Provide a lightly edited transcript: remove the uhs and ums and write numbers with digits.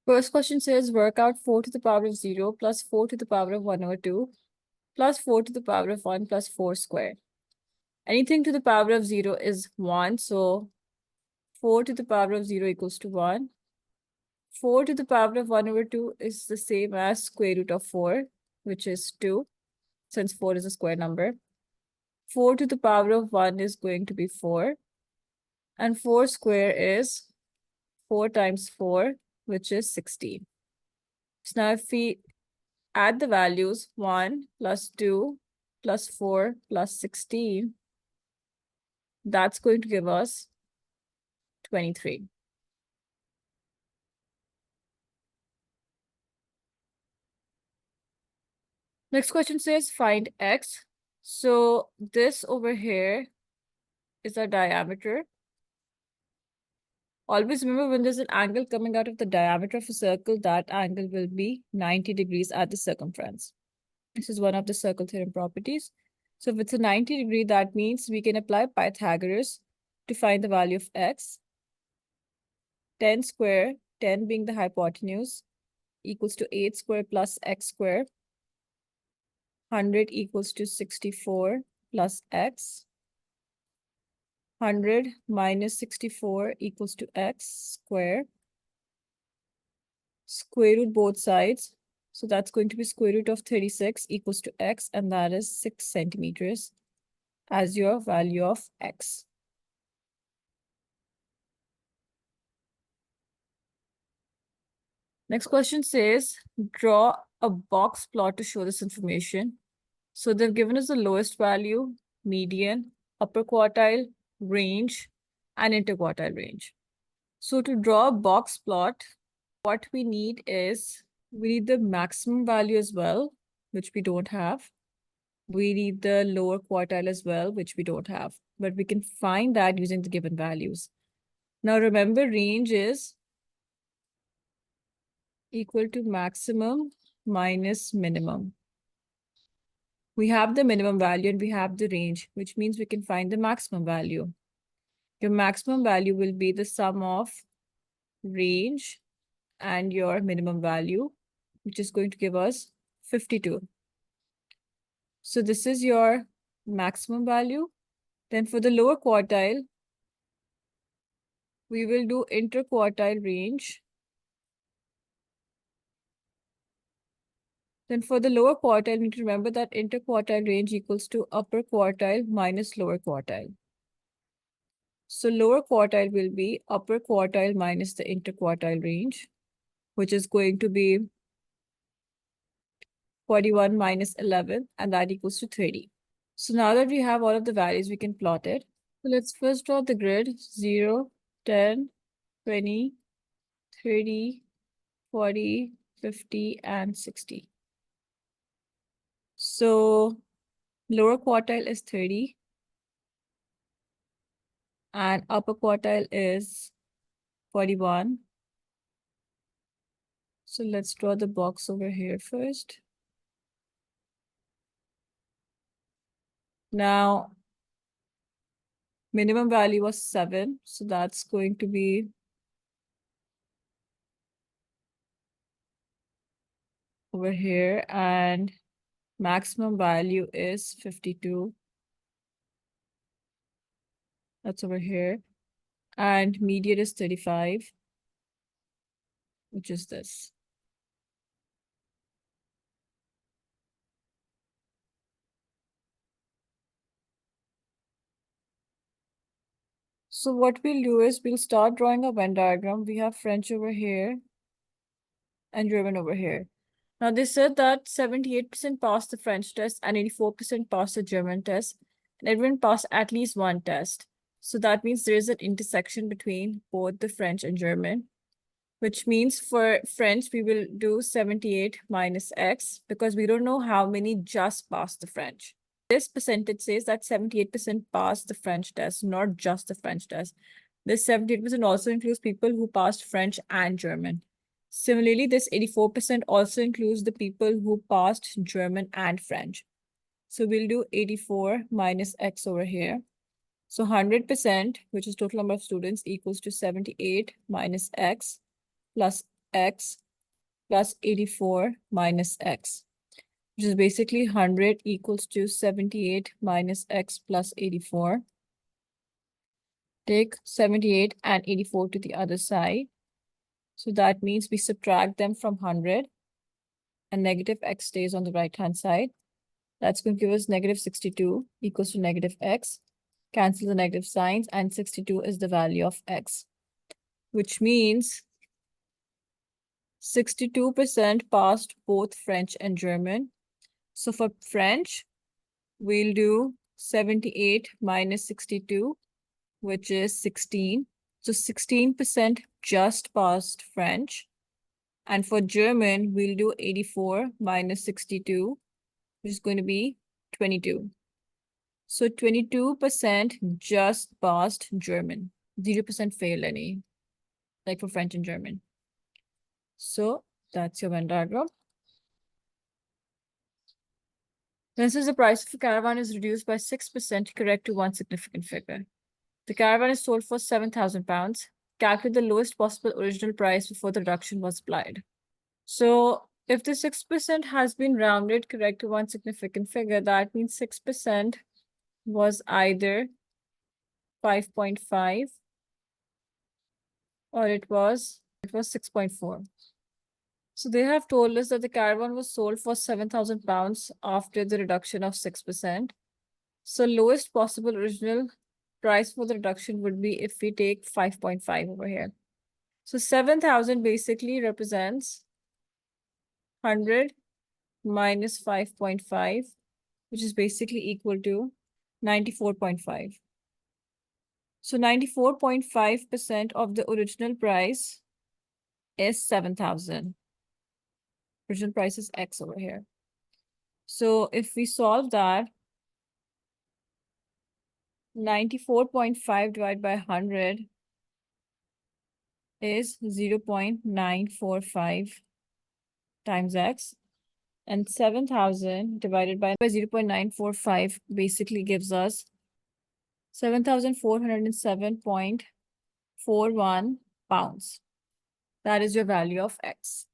First question says work out 4 to the power of 0 plus 4 to the power of 1 over 2 plus 4 to the power of 1 plus 4 squared. Anything to the power of 0 is 1. So 4 to the power of 0 equals to 1. 4 to the power of 1 over 2 is the same as square root of 4, which is 2, since 4 is a square number. 4 to the power of 1 is going to be 4. And 4 square is 4 times 4, which is 16. So now if we add the values 1 plus 2 plus 4 plus 16, that's going to give us 23. Next question says find x. So this over here is our diameter. Always remember, when there's an angle coming out of the diameter of a circle, that angle will be 90 degrees at the circumference. This is one of the circle theorem properties. So if it's a 90-degree, that means we can apply Pythagoras to find the value of x. 10 square, 10 being the hypotenuse, equals to 8 square plus x square. 100 equals to 64 plus x. 100 minus 64 equals to x square. Square root both sides. So that's going to be square root of 36 equals to x, and that is 6 centimeters as your value of x. Next question says, draw a box plot to show this information. So they've given us the lowest value, median, upper quartile, range, and interquartile range. So to draw a box plot, what we need is, we need the maximum value as well, which we don't have. We need the lower quartile as well, which we don't have. But we can find that using the given values. Now remember, range is equal to maximum minus minimum. We have the minimum value and we have the range, which means we can find the maximum value. Your maximum value will be the sum of range and your minimum value, which is going to give us 52. So this is your maximum value. Then for the lower quartile, we will do interquartile range. Then for the lower quartile, we need to remember that interquartile range equals to upper quartile minus lower quartile. So lower quartile will be upper quartile minus the interquartile range, which is going to be 41 minus 11, and that equals to 30. So now that we have all of the values, we can plot it. So let's first draw the grid: 0, 10, 20, 30, 40, 50, and 60. So lower quartile is 30. And upper quartile is 41. So let's draw the box over here first. Now, minimum value was 7. So that's going to be over here. And maximum value is 52. That's over here. And median is 35, which is this. So what we'll do is we'll start drawing a Venn diagram. We have French over here and German over here. Now they said that 78% passed the French test and 84% passed the German test, and everyone passed at least one test. So that means there is an intersection between both the French and German, which means for French, we will do 78 minus x, because we don't know how many just passed the French. This percentage says that 78% passed the French test, not just the French test. This 78% also includes people who passed French and German. Similarly, this 84% also includes the people who passed German and French. So we'll do 84 minus x over here. So 100%, which is total number of students, equals to 78 minus x plus x plus 84 minus x, which is basically 100 equals to 78 minus x plus 84. Take 78 and 84 to the other side. So that means we subtract them from 100 and negative x stays on the right-hand side. That's going to give us negative 62 equals to negative x. Cancel the negative signs, and 62 is the value of x, which means 62% passed both French and German. So for French, we'll do 78 minus 62, which is 16. So 16% just passed French. And for German, we'll do 84 minus 62, which is going to be 22. So 22% just passed German. 0% failed any, like for French and German. So that's your Venn diagram. Then since the price of a caravan is reduced by 6%, correct to one significant figure. The caravan is sold for £7,000. Calculate the lowest possible original price before the reduction was applied. So if the 6% has been rounded correct to one significant figure, that means 6% was either 5.5 or it was 6.4. So they have told us that the caravan was sold for £7,000 after the reduction of 6%. So lowest possible original price for the reduction would be if we take 5.5 over here. So 7,000 basically represents 100 minus 5.5, which is basically equal to 94.5. So 94.5% of the original price is 7,000. Original price is X over here. So if we solve that, 94.5 divided by 100 is 0.945 times X. And 7,000 divided by 0.945 basically gives us 7,407.41 pounds. That is your value of X.